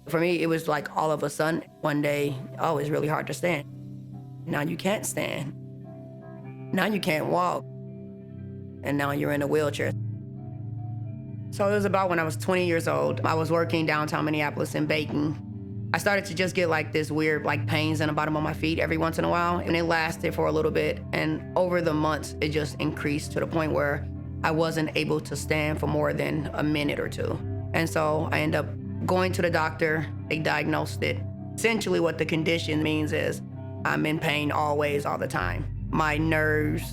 For me, it was like all of a sudden, one day, oh, it's really hard to stand. Now you can't stand. Now you can't walk. And now you're in a wheelchair. So it was about when I was 20 years old. I was working downtown Minneapolis in baking. I started to just get like this weird like pains in the bottom of my feet every once in a while. And it lasted for a little bit. And over the months, it just increased to the point where I wasn't able to stand for more than a minute or two. And so I ended up going to the doctor. They diagnosed it. Essentially what the condition means is I'm in pain always, all the time. My nerves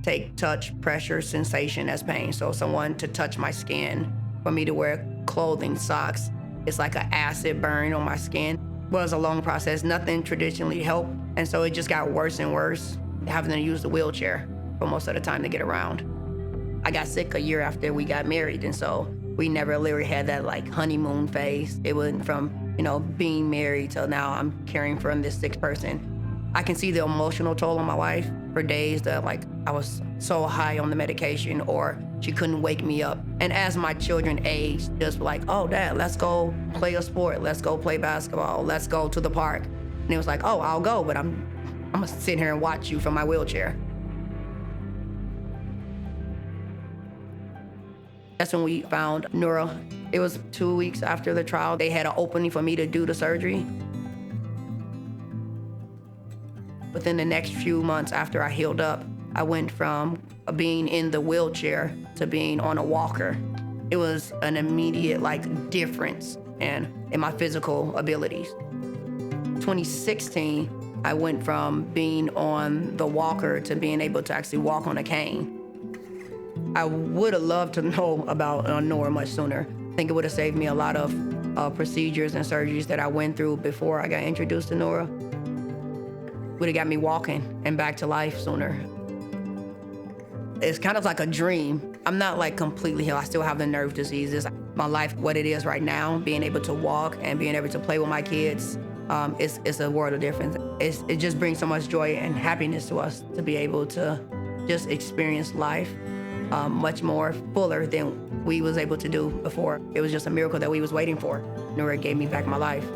take touch, pressure, sensation as pain. So someone to touch my skin, for me to wear clothing, socks, it's like an acid burn on my skin. It was a long process. Nothing traditionally helped. And so it just got worse and worse, having to use the wheelchair for most of the time to get around. I got sick a year after we got married. And so we never literally had that like honeymoon phase. It went from, being married till now I'm caring for this sick person. I can see the emotional toll on my wife for days that like I was so high on the medication or she couldn't wake me up. And as my children aged, just like, oh, Dad, let's go play a sport. Let's go play basketball. Let's go to the park. And it was like, oh, I'll go, but I'm gonna sit here and watch you from my wheelchair. That's when we found Nura. It was 2 weeks after the trial. They had an opening for me to do the surgery. Within the next few months after I healed up, I went from being in the wheelchair to being on a walker. It was an immediate difference in my physical abilities. 2016, I went from being on the walker to being able to actually walk on a cane. I would have loved to know about Nura much sooner. I think it would have saved me a lot of procedures and surgeries that I went through before I got introduced to Nura. Would have got me walking and back to life sooner. It's kind of like a dream. I'm not completely healed. I still have the nerve diseases. My life, what it is right now, being able to walk and being able to play with my kids, it's a world of difference. It just brings so much joy and happiness to us to be able to just experience life much more fuller than we was able to do before. It was just a miracle that we was waiting for. Nura gave me back my life.